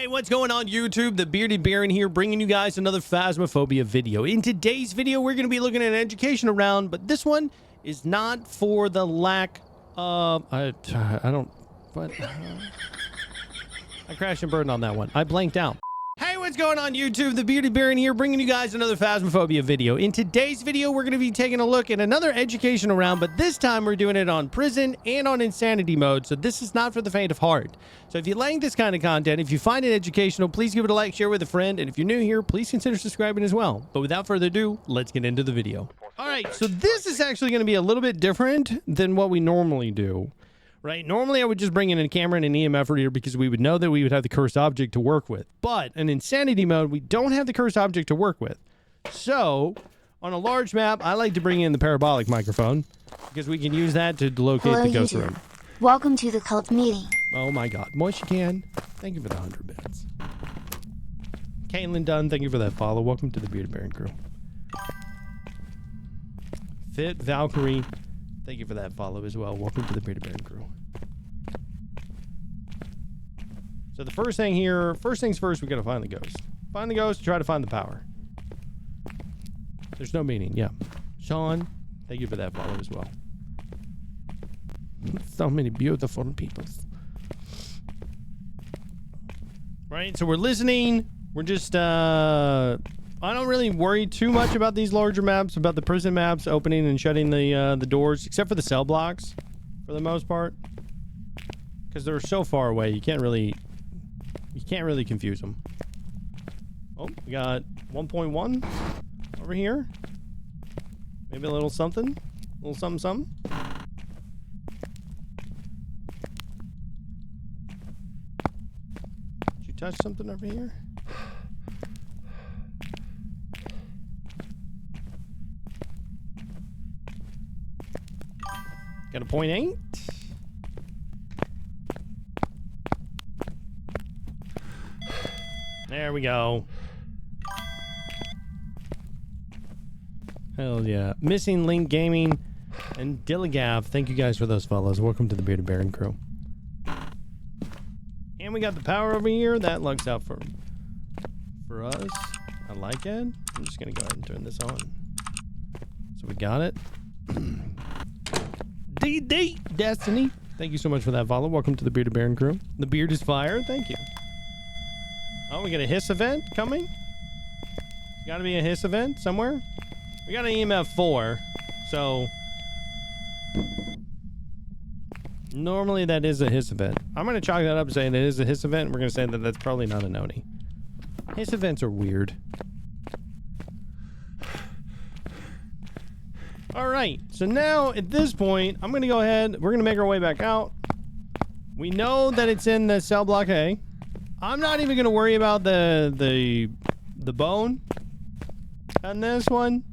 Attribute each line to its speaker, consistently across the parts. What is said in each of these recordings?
Speaker 1: Hey, what's going on YouTube? The Bearded Baron here, bringing you guys another Phasmophobia video. In today's video, we're going to be looking at an education round, but this one is not for the lack of... I crashed and burned on that one. I blanked out. Hey, what's going on YouTube? The Bearded Baron here, bringing you guys another Phasmophobia video. In today's video, we're going to be taking a look at another educational round, but this time we're doing it on prison and on insanity mode, so this is not for the faint of heart. So if you like this kind of content, if you find it educational, please give it a like, share with a friend, and if you're new here, please consider subscribing as well. But without further ado, let's get into the video. All right, so this is actually going to be a little bit different than what we normally do. Right? Normally, I would just bring in a camera and an EMF reader because we would know that we would have the cursed object to work with. But in insanity mode, we don't have the cursed object to work with. So, on a large map, I like to bring in the parabolic microphone because we can use that to locate the ghost room.
Speaker 2: Welcome to the cult meeting.
Speaker 1: Oh my god. Moishican, thank you for the 100 bits. Caitlin Dunn, thank you for that follow. Welcome to the Bearded Baron crew. Fit Valkyrie, thank you for that follow as well. Welcome to the Bearded Baron crew. So the first things first, we gotta find the ghost. Find the ghost, try to find the power. There's no meaning, yeah. Sean, thank you for that follow as well. So many beautiful people. Right, so we're listening. We're just, I don't really worry too much about these larger maps, about the prison maps opening and shutting the doors, except for the cell blocks, for the most part. Because they're so far away, you can't really confuse them. Oh, we got 1.1 over here. Maybe a little something. A little something, something. Did you touch something over here? Got a 0.8. There we go. Hell yeah. Missing Link Gaming and Dilligav. Thank you guys for those follows. Welcome to the Bearded Baron crew. And we got the power over here. That looks out for us. I like it. I'm just going to go ahead and turn this on. So we got it. DD Destiny. Thank you so much for that follow. Welcome to the Bearded Baron crew. The beard is fire. Thank you. Oh, we got a hiss event coming? Got to be a hiss event somewhere? We got an EMF 4, so... normally that is a hiss event. I'm going to chalk that up saying it is a hiss event. We're going to say that that's probably not a noni. Hiss events are weird. Alright, so now at this point, I'm going to go ahead. We're going to make our way back out. We know that it's in the cell block A. I'm not even going to worry about the bone on this one,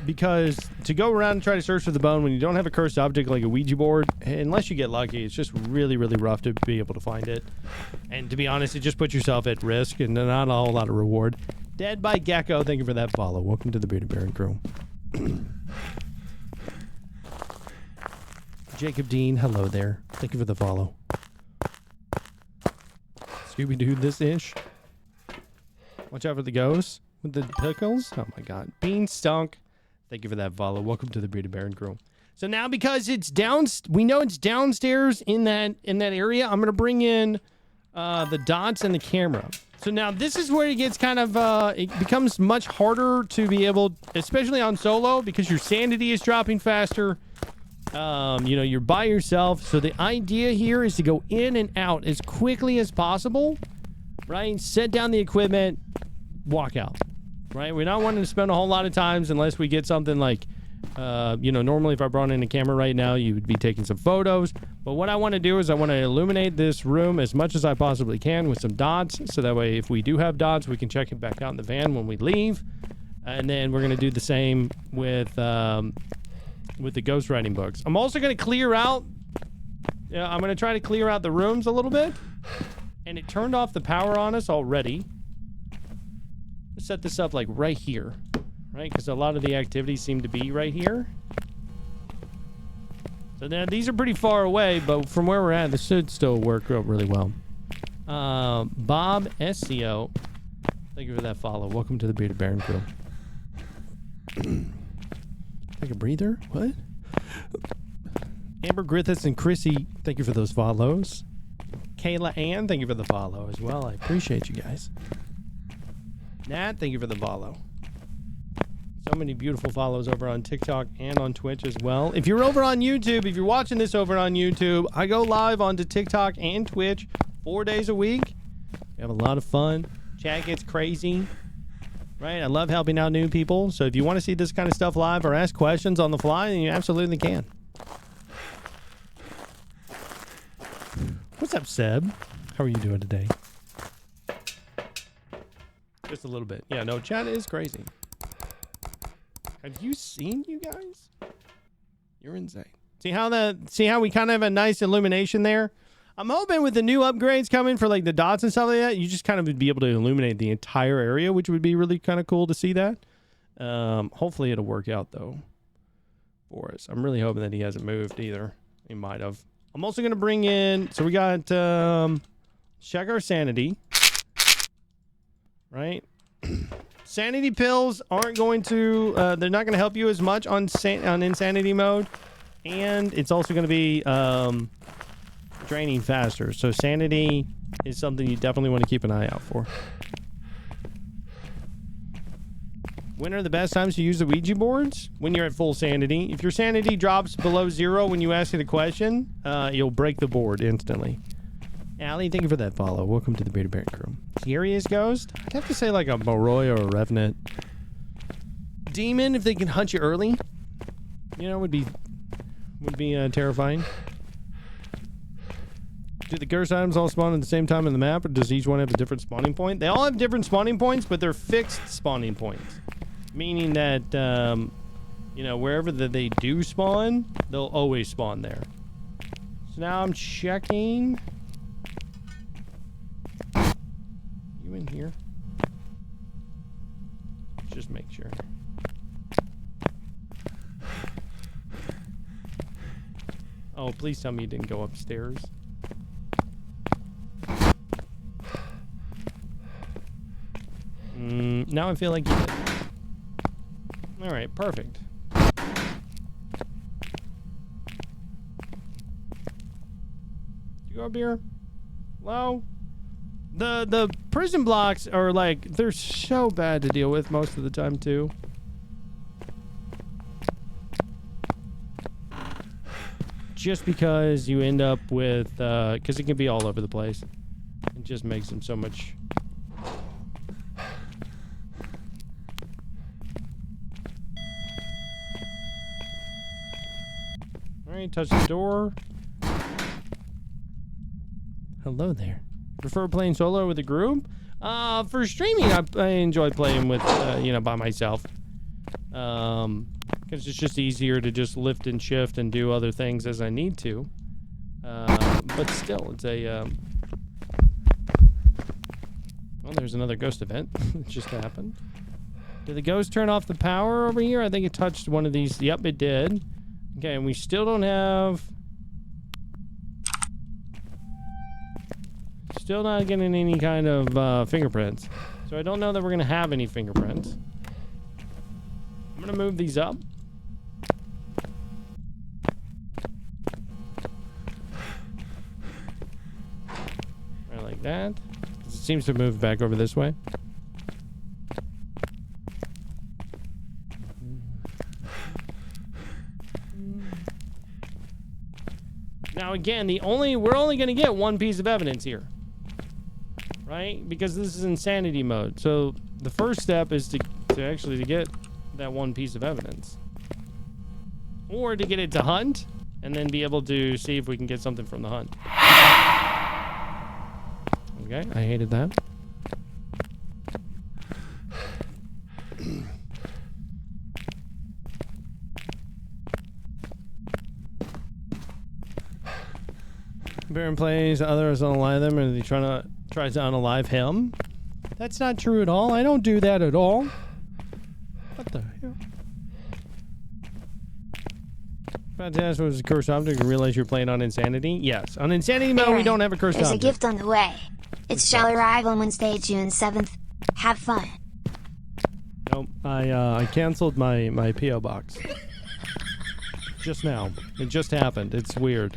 Speaker 1: because to go around and try to search for the bone when you don't have a cursed object like a Ouija board, unless you get lucky, it's just really, really rough to be able to find it. And to be honest, it just puts yourself at risk and not a whole lot of reward. Dead by Gecko, thank you for that follow. Welcome to the Bearded Baron crew. Jacob Dean, hello there. Thank you for the follow. Scooby-Doo this-ish. Watch out for the ghosts with the pickles. Oh my god. Beanstalk. Thank you for that follow. Welcome to the Bearded Baron crew. So now because it's we know it's downstairs in that area, I'm gonna bring in the dots and the camera. So now this is where it gets kind of it becomes much harder to be able, especially on solo, because your sanity is dropping faster. You know, you're by yourself. So the idea here is to go in and out as quickly as possible, right? Set down the equipment, walk out, right? We're not wanting to spend a whole lot of times unless we get something like, you know, normally if I brought in a camera right now, you would be taking some photos. But what I want to do is I want to illuminate this room as much as I possibly can with some dots. So that way, if we do have dots, we can check it back out in the van when we leave. And then we're going to do the same with the ghostwriting books. I'm also going to clear out, I'm going to try to clear out the rooms a little bit. And it turned off the power on us already. Let's set this up like right here, right? Because a lot of the activities seem to be right here. So now these are pretty far away, but from where we're at, this should still work out really well. Bob SCO. Thank you for that follow. Welcome to the Bearded Baron crew. Take a breather. What? Amber Griffiths and Chrissy, thank you for those follows. Kayla Ann, thank you for the follow as well. I appreciate you guys. Nat, thank you for the follow. So many beautiful follows over on TikTok and on Twitch as well. If you're over on YouTube, if you're watching this over on YouTube, I go live onto TikTok and Twitch 4 days a week. We have a lot of fun. Chat gets crazy. Right? I love helping out new people. So if you want to see this kind of stuff live or ask questions on the fly, then you absolutely can. What's up, Seb? How are you doing today? Just a little bit. Yeah, no, chat is crazy. Have you seen you guys? You're insane. See how we kind of have a nice illumination there? I'm hoping with the new upgrades coming for like the dots and stuff like that, you just kind of would be able to illuminate the entire area, which would be really kind of cool to see that. Hopefully it'll work out though for us. I'm really hoping that he hasn't moved either. He might have. I'm also going to bring in, so we got, check our sanity, right? Sanity pills aren't going to, they're not going to help you as much on insanity mode. And it's also going to be, draining faster. So sanity is something you definitely want to keep an eye out for. When are the best times to use the Ouija boards? When you're at full sanity. If your sanity drops below 0 when you ask it a question, you'll break the board instantly. Allie, thank you for that follow. Welcome to the Bearded Baron crew. Scariest ghost? I'd have to say like a Moroi or a Revenant. Demon, if they can hunt you early, you know, would be terrifying. Do the curse items all spawn at the same time in the map, or does each one have a different spawning point? They all have different spawning points, but they're fixed spawning points. Meaning that, you know, wherever they do spawn, they'll always spawn there. So now I'm checking. You in here? Just make sure. Oh, please tell me you didn't go upstairs. Now I feel like you did. Alright, perfect. You go up here? Hello? The prison blocks are like, they're so bad to deal with most of the time too. Just because you end up with, because it can be all over the place. It just makes them so much... Alright, touch the door. Hello there. Prefer playing solo with a group? For streaming, I enjoy playing with, you know, by myself. Because it's just easier to just lift and shift and do other things as I need to. But still, it's a, well, there's another ghost event. It just happened. Did the ghost turn off the power over here? I think it touched one of these. Yep, it did. Okay, and we still don't have... Still not getting any kind of fingerprints. So I don't know that we're going to have any fingerprints. I'm going to move these up. Right, like that. It seems to move back over this way. Now again, we're only going to get one piece of evidence here. Right? Because this is insanity mode. So the first step is to get that one piece of evidence. Or to get it to hunt and then be able to see if we can get something from the hunt. Okay, I hated that. Baron plays, others unalive them, and he tries to unalive him. That's not true at all. I don't do that at all. What the hell? Fantastic was a cursed object and realize you're playing on insanity? Yes. On insanity mode, we don't have a cursed
Speaker 2: There's
Speaker 1: object.
Speaker 2: a gift on the way. It shall arrive on Wednesday, June 7th. Have fun.
Speaker 1: Nope. I canceled my P.O. box. Just now. It just happened. It's weird.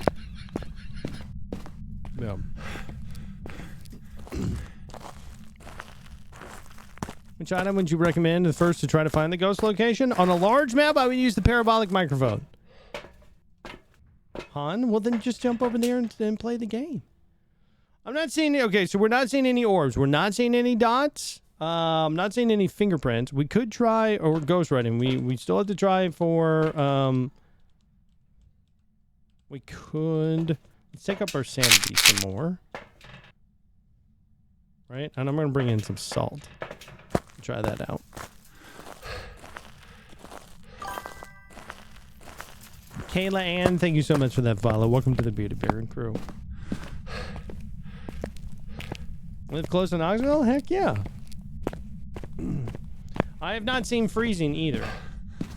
Speaker 1: Yeah. Which item would you recommend the first to try to find the ghost location? On a large map, I would use the parabolic microphone. Han? Well, then just jump over there and play the game. I'm not seeing... Okay, so we're not seeing any orbs. We're not seeing any dots. I'm not seeing any fingerprints. We could try... Or ghost writing. We still have to try for... We could... Let's take up our sanity some more. Right? And I'm going to bring in some salt. Try that out. Kayla Ann, thank you so much for that follow. Welcome to the Bearded Baron crew. Live close to Knoxville? Heck yeah. I have not seen freezing either.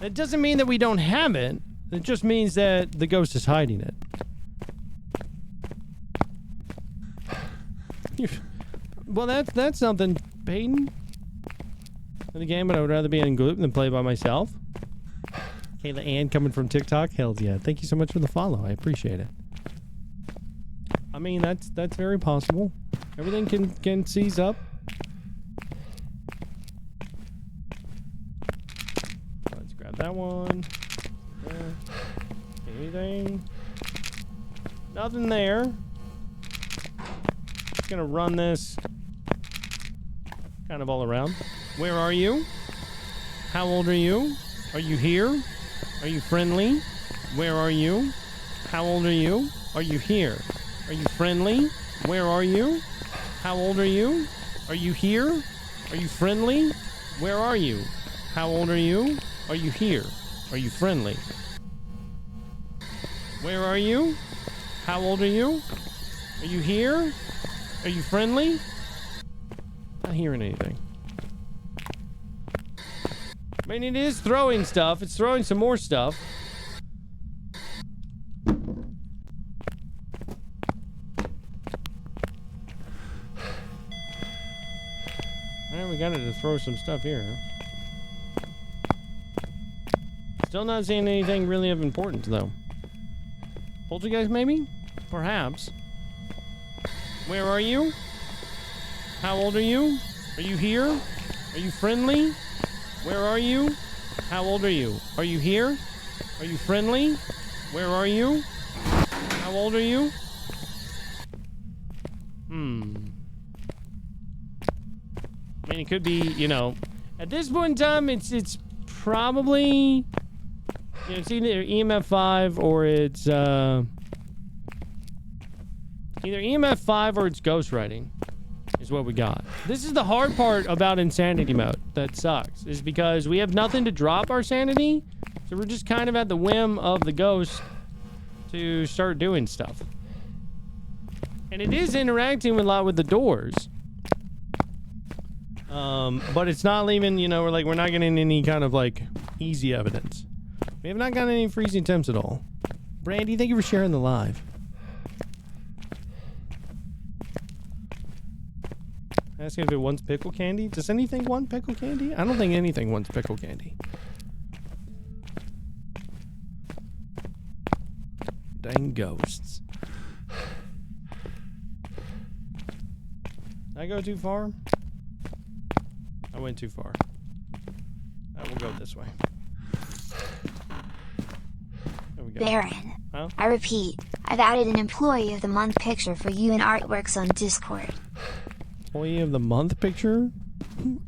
Speaker 1: That doesn't mean that we don't have it. It just means that the ghost is hiding it. Well, that's something, Peyton. In the game, but I would rather be in group than play by myself. Kayla Ann coming from TikTok. Hells yeah. Thank you so much for the follow. I appreciate it. I mean, that's very possible. Everything can seize up. Let's grab that one. There. Anything? Nothing there. Just gonna run this kind of all around. Where are you? How old are you? Are you here? Are you friendly? Where are you? How old are you? Are you here? Are you friendly? Where are you? How old are you? Are you here? Are you friendly? Where are you? How old are you? Are you here? Are you friendly? Where are you? How old are you? Are you here? Are you friendly? Not hearing anything. I mean, it is throwing stuff. It's throwing some more stuff. Alright, we got it to throw some stuff here. Still not seeing anything really of importance, though. Poltergeist, maybe? Perhaps. Where are you? How old are you? Are you here? Are you friendly? Where are you? How old are you? Are you here? Are you friendly? Where are you? How old are you? I mean, it could be, you know, at this point in time, it's probably, you know, it's either EMF 5 or it's, either EMF 5 or it's ghostwriting. Is what we got. This is the hard part about insanity mode that sucks, is because we have nothing to drop our sanity, so we're just kind of at the whim of the ghost to start doing stuff. And it is interacting a lot with the doors. But it's not leaving, you know, we're not getting any kind of like easy evidence. We have not gotten any freezing temps at all. Brandy, thank you for sharing the live. Asking if it wants pickle candy. Does anything want pickle candy? I don't think anything wants pickle candy. Dang ghosts. Did I go too far? I went too far. I will go this way. There we go.
Speaker 2: Baron.
Speaker 1: Huh?
Speaker 2: I repeat, I've added an Employee of the Month picture for you in Artworks on Discord.
Speaker 1: Employee of the Month picture?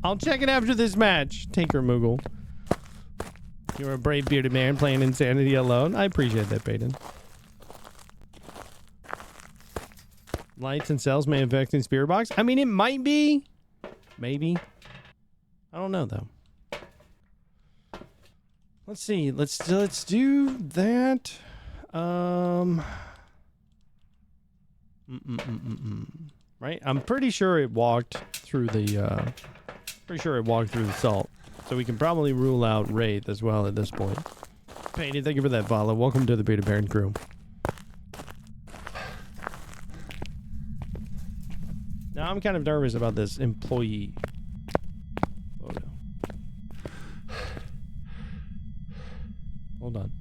Speaker 1: I'll check it after this match. Tinker Moogle. You're a brave bearded man playing Insanity alone. I appreciate that, Peyton. Lights and cells may affect in Spirit Box. I mean, it might be. Maybe. I don't know, though. Let's see. Let's do that. Right? I'm pretty sure it walked through the salt. So we can probably rule out Wraith as well at this point. Peyton, thank you for that follow. Welcome to the Bearded Baron crew. No, Now I'm kind of nervous about this employee photo. Hold on.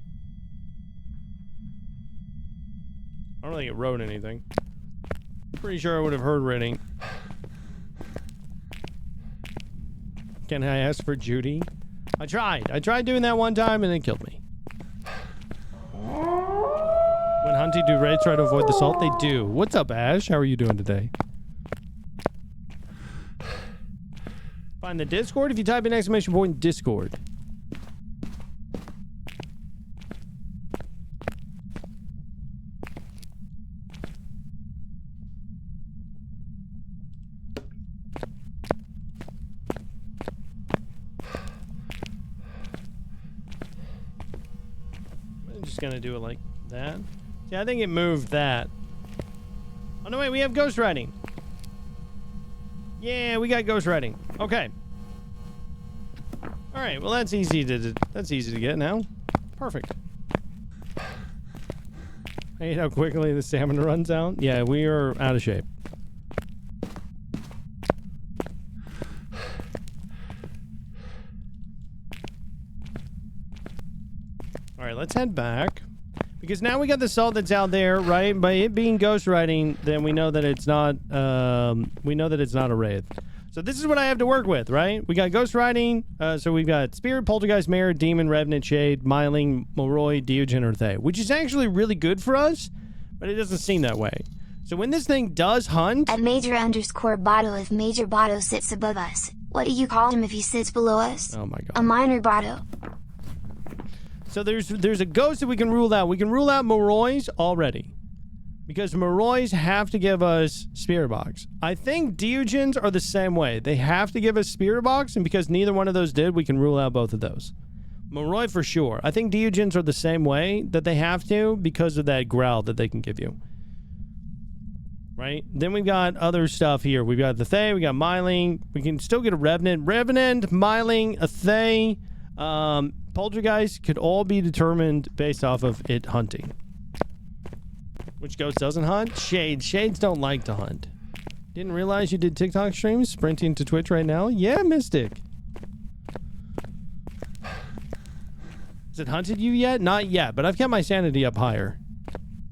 Speaker 1: I don't think it wrote anything. Pretty sure I would have heard writing. Can I ask for Judy? I tried doing that one time and it killed me. When hunting, do raids try to avoid the salt? They do. What's up, Ash? How are you doing today? Find the Discord if you type in exclamation point Discord. I'm just gonna do it like that. Yeah, I think it moved that. Oh no, wait, we have ghost writing. Yeah, we got ghost writing. Okay. All right, well that's easy to get now. Perfect. I hate how quickly the stamina runs out. Yeah, we are out of shape. All right, let's head back. Because now we got the salt that's out there, right? By it being ghost writing, then we know that it's not a wraith. So this is what I have to work with, right? We got ghost writing, so we've got spirit, poltergeist, mare, demon, revenant, shade, myling, moroi, Diogen, or Thay, which is actually really good for us, but it doesn't seem that way. So when this thing does hunt...
Speaker 2: At Major_Botto, if Major Botto sits above us, what do you call him if he sits below us?
Speaker 1: Oh my god.
Speaker 2: A minor Botto.
Speaker 1: So there's a ghost that we can rule out. We can rule out Morois already. Because Morois have to give us Spirit Box. I think Diogens are the same way. They have to give us Spirit Box, and because neither one of those did, we can rule out both of those. Moroi for sure. I think Diogens are the same way, that they have to because of that growl that they can give you. Right? Then we've got other stuff here. We've got the Thay, we got Myling. We can still get a Revenant. Revenant, Myling, a Thay, Poltergeist could all be determined based off of it hunting. Which ghost doesn't hunt? Shades. Shades don't like to hunt. Didn't realize you did TikTok streams? Sprinting to Twitch right now? Yeah, Mystic. Has it hunted you yet? Not yet, but I've kept my sanity up higher.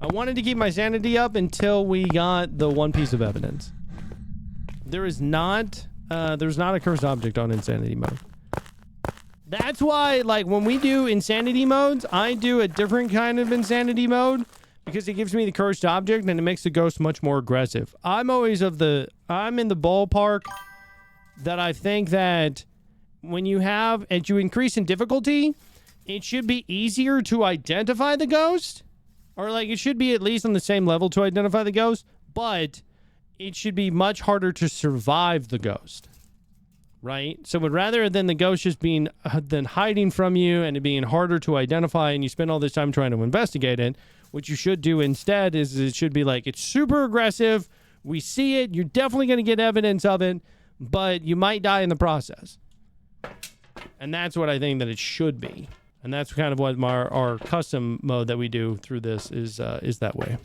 Speaker 1: I wanted to keep my sanity up until we got the one piece of evidence. There's not a cursed object on insanity mode. That's why, like, when we do insanity modes, I do a different kind of insanity mode because it gives me the cursed object and it makes the ghost much more aggressive. I'm in the ballpark that I think that when you as you increase in difficulty, it should be easier to identify the ghost. Or, like, it should be at least on the same level to identify the ghost, but it should be much harder to survive the ghost. Right? So rather than the ghost just being hiding from you and it being harder to identify and you spend all this time trying to investigate it, what you should do instead is it should be like, it's super aggressive. We see it. You're definitely going to get evidence of it, but you might die in the process. And that's what I think that it should be. And that's kind of what our custom mode that we do through this is that way.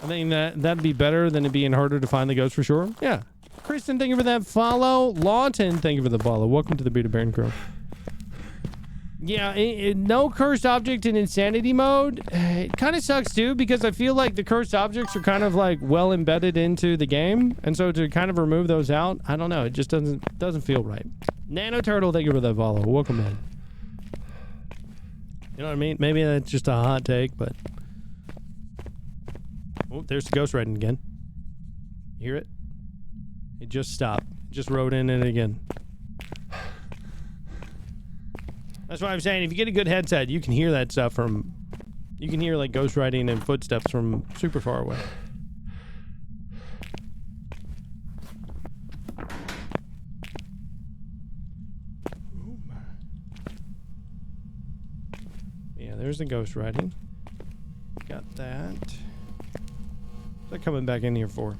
Speaker 1: I think that'd be better than it being harder to find the ghost for sure. Yeah. Kristen, thank you for that follow. Lawton, thank you for the follow. Welcome to the Beta Baron Crew. Yeah, no cursed object in insanity mode. It kind of sucks too because I feel like the cursed objects are kind of like well embedded into the game, and so to kind of remove those out, I don't know. It just doesn't feel right. Nano Turtle, thank you for that follow. Welcome in. You know what I mean? Maybe that's just a hot take, but oh, there's the ghost writing again. You hear it? It just stopped. It just wrote in it again. That's why I'm saying if you get a good headset, you can hear that stuff you can hear like ghost writing and footsteps from super far away. Yeah, there's the ghost writing. Got that. What's that coming back in here for?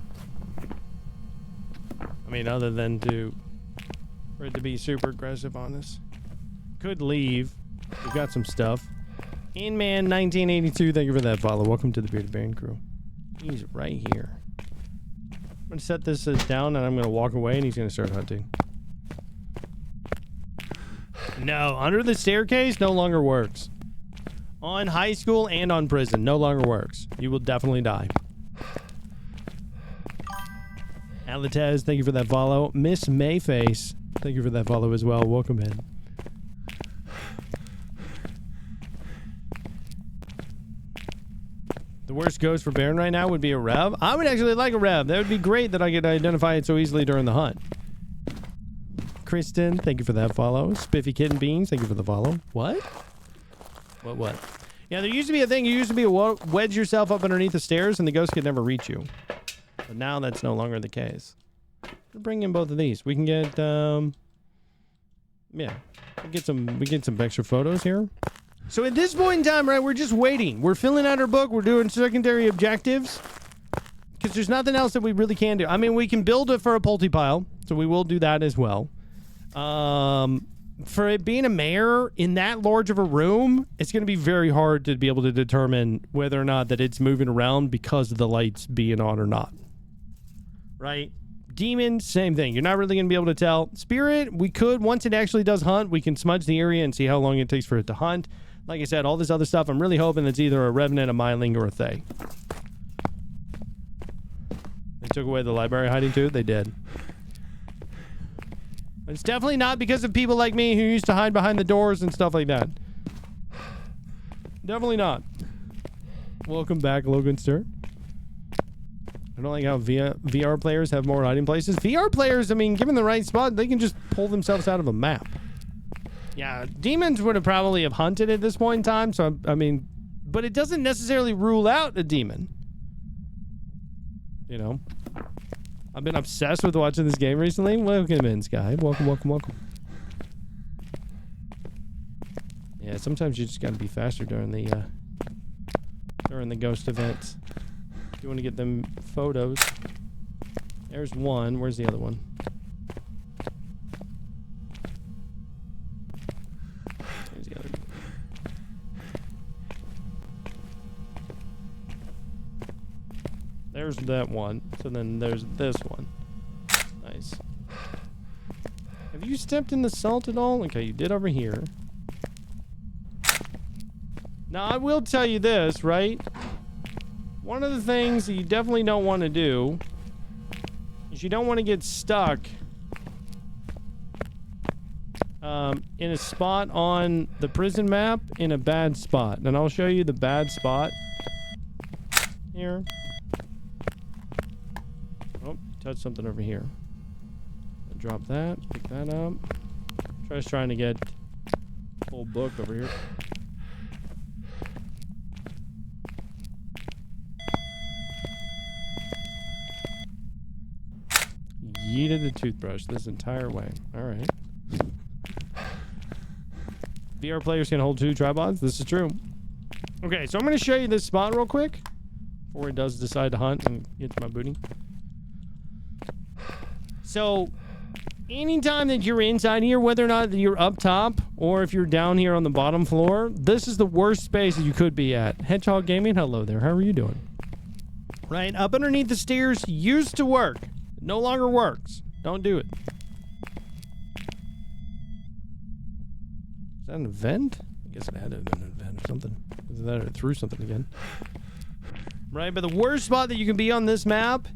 Speaker 1: I mean, other than for it to be super aggressive on us. Could leave. We've got some stuff. Inman1982, thank you for that follow. Welcome to the Bearded Baron Crew. He's right here. I'm going to set this down and I'm going to walk away and he's going to start hunting. No, under the staircase no longer works. On high school and on prison, no longer works. You will definitely die. Alatez, thank you for that follow. Miss Mayface, thank you for that follow as well. Welcome in. The worst ghost for Baron right now would be a Rev. I would actually like a Rev. That would be great that I could identify it so easily during the hunt. Kristen, thank you for that follow. Spiffy Kitten Beans, thank you for the follow. What? What? Yeah, there used to be a thing. You used to be able to wedge yourself up underneath the stairs and the ghost could never reach you. But now that's no longer the case. We'll bring in both of these. We can get, yeah. We get some extra photos here. So at this point in time, right, we're just waiting. We're filling out our book. We're doing secondary objectives. Because there's nothing else that we really can do. I mean, we can build it for a Pulte pile. So we will do that as well. For it being a mayor in that large of a room, it's going to be very hard to be able to determine whether or not that it's moving around because of the lights being on or not. Right? Demon, same thing. You're not really going to be able to tell. Spirit, we could, once it actually does hunt, we can smudge the area and see how long it takes for it to hunt. Like I said, all this other stuff, I'm really hoping it's either a Revenant, a Myling, or a Thay. They took away the library hiding too? They did. It's definitely not because of people like me who used to hide behind the doors and stuff like that. Definitely not. Welcome back, Logan Stir. I don't like how VR players have more hiding places. VR players, I mean, given the right spot, they can just pull themselves out of a map. Yeah, demons would have probably have hunted at this point in time, so I mean, but it doesn't necessarily rule out a demon. You know? I've been obsessed with watching this game recently. Welcome in, Sky. Welcome. Yeah, sometimes you just gotta be faster during the ghost events. You want to get them photos. There's one. Where's the other one? There's the other. There's that one. So then there's this one. Nice. Have you stepped in the salt at all? Okay, you did over here. Now, I will tell you this, right? One of the things that you definitely don't want to do is you don't want to get stuck in a spot on the prison map in a bad spot. And I'll show you the bad spot here. Oh, touch something over here. Drop that, pick that up. Trying to get full book over here. Yeeted a toothbrush this entire way. Alright. VR players can hold 2 tripods. This is true. Okay, so I'm going to show you this spot real quick before it does decide to hunt and get to my booty. So, anytime that you're inside here, whether or not you're up top or if you're down here on the bottom floor, this is the worst space that you could be at. Hedgehog Gaming, hello there. How are you doing? Right, up underneath the stairs used to work. No longer works. Don't do it. Is that an event? I guess it had to have been an event or something. Is that it threw something again? Right, but the worst spot that you can be on this map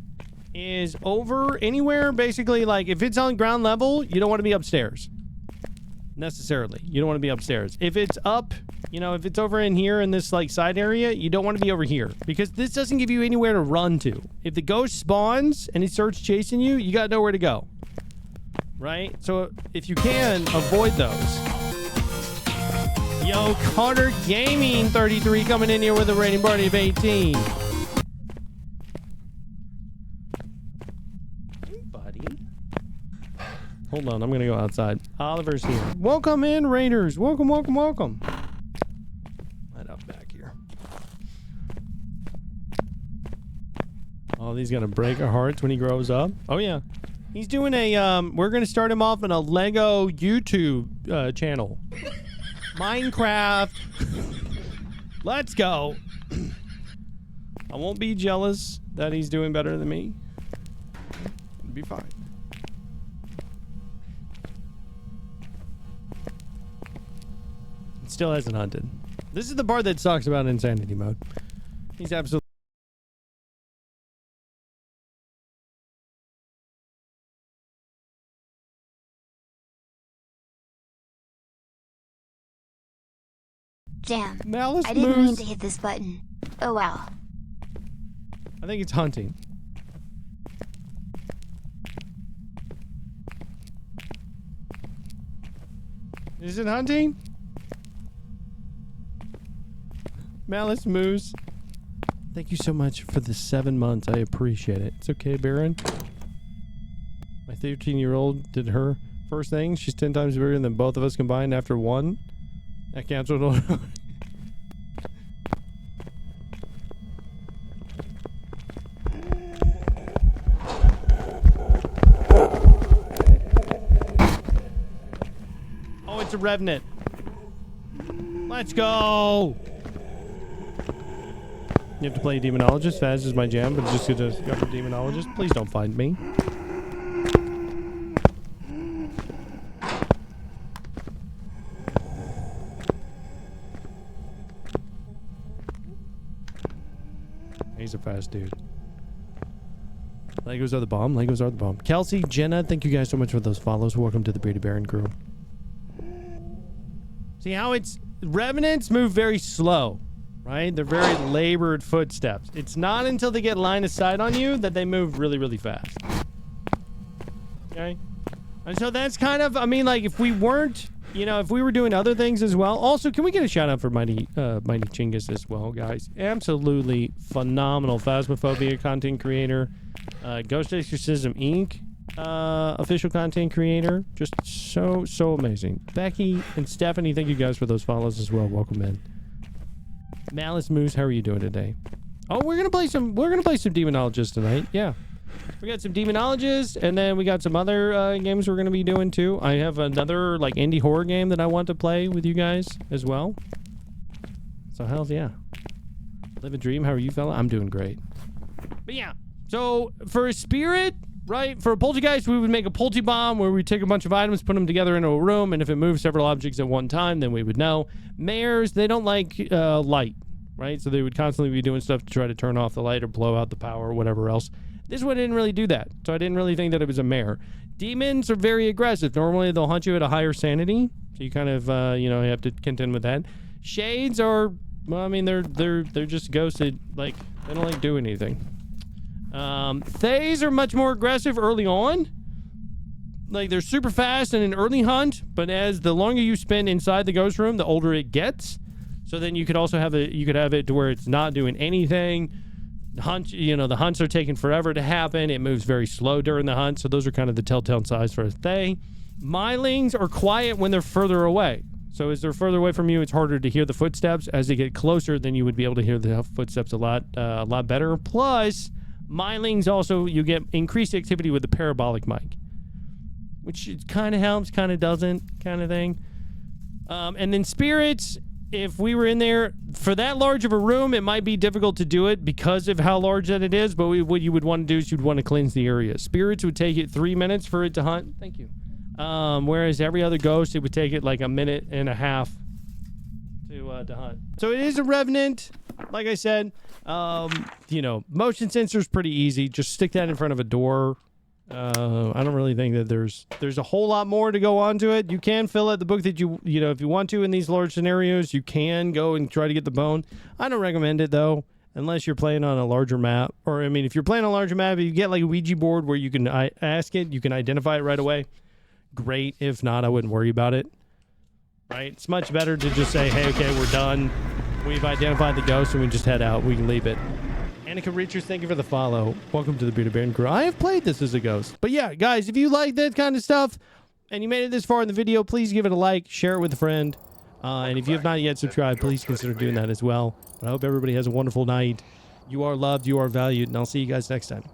Speaker 1: is over anywhere, basically, like, if it's on ground level, you don't want to be upstairs. Necessarily. You don't want to be upstairs. If it's up, you know, if it's over in here in this, like, side area, you don't want to be over here. Because this doesn't give you anywhere to run to. If the ghost spawns and he starts chasing you, you got nowhere to go. Right? So, if you can, avoid those. Yo, Carter Gaming 33 coming in here with a rating party of 18. Hold on, I'm gonna go outside. Oliver's here. Welcome in, Raiders. Welcome. Right up back here. Oh, he's gonna break our hearts when he grows up. Oh yeah, he's doing a. We're gonna start him off in a Lego YouTube channel. Minecraft. Let's go. I won't be jealous that he's doing better than me. It'll be fine. It still hasn't hunted. This is the part that sucks about insanity mode. He's absolutely...
Speaker 2: Damn.
Speaker 1: Malice
Speaker 2: I didn't mean
Speaker 1: moves.
Speaker 2: to hit this button. Oh well.
Speaker 1: I think it's hunting. Is it hunting? Malice moves. Thank you so much for the 7 months. I appreciate it. It's okay, Baron. My 13-year-old did her first thing. She's 10 times bigger than both of us combined after one. I canceled. Oh, it's a revenant. Let's go. You have to play Demonologist. Faz is my jam, but just to discover Demonologist. Please don't find me. He's a fast dude. Legos are the bomb. Legos are the bomb. Kelsey, Jenna, thank you guys so much for those follows. Welcome to the Bearded Baron crew. See how it's... Revenants move very slow, right? They're very labored footsteps. It's not until they get line of sight on you that they move really, really fast. Okay? And so that's kind of... I mean, like, if we weren't... You know, if we were doing other things as well. Also, can we get a shout out for Mighty Chingus as well, guys? Absolutely phenomenal Phasmophobia content creator. Ghost Exorcism Inc. Official content creator. Just so amazing. Becky and Stephanie, thank you guys for those follows as well. Welcome in. Malice Moose, how are you doing today? Oh, we're gonna play some Demonologist tonight. Yeah. We got some Demonologists, and then we got some other games we're going to be doing, too. I have another, like, indie horror game that I want to play with you guys as well. So, hells yeah. Live a dream. How are you, fella? I'm doing great. But, yeah. So, for a spirit, right, for a poltergeist, we would make a polty bomb where we take a bunch of items, put them together into a room, and if it moves several objects at one time, then we would know. Mares, they don't like light, right? So, they would constantly be doing stuff to try to turn off the light or blow out the power or whatever else. This one didn't really do that, so I didn't really think that it was a mare. Demons are very aggressive. Normally, they'll hunt you at a higher sanity, so you kind of, you know, you have to contend with that. Shades are, well, I mean, they're just ghosted. Like, they don't like do anything. Thays are much more aggressive early on. Like, they're super fast in an early hunt, but as the longer you spend inside the ghost room, the older it gets. So then you could also have it, to where it's not doing anything. Hunt, you know, the hunts are taking forever to happen. It moves very slow during the hunt, so those are kind of the telltale signs for a Thay. Mylings are quiet when they're further away. So as they're further away from you, it's harder to hear the footsteps. As they get closer, then you would be able to hear the footsteps a lot better. Plus, Mylings also, you get increased activity with the parabolic mic, which kind of helps, kind of doesn't, kind of thing. And then spirits... If we were in there for that large of a room, it might be difficult to do it because of how large that it is. But what you would want to do is you'd want to cleanse the area. Spirits would take it 3 minutes for it to hunt. Thank you. Whereas every other ghost, it would take it like a minute and a half to hunt. So it is a revenant. Like I said, you know, motion sensor is pretty easy. Just stick that in front of a door. I don't really think that there's a whole lot more to go on to it. You can fill out the book that you know, if you want to in these large scenarios, you can go and try to get the bone. I don't recommend it though, unless you're playing on a larger map. Or, I mean, if you're playing on a larger map, if you get like a Ouija board where you can ask it, you can identify it right away. Great. If not, I wouldn't worry about it. Right? It's much better to just say, hey, okay, we're done. We've identified the ghost and we just head out. We can leave it. Annika Richards, thank you for the follow. Welcome to the Bearded Baron crew. I have played this as a ghost. But yeah, guys, if you like that kind of stuff and you made it this far in the video, please give it a like, share it with a friend. And if you have not yet subscribed, please consider doing that as well. But I hope everybody has a wonderful night. You are loved, you are valued, and I'll see you guys next time.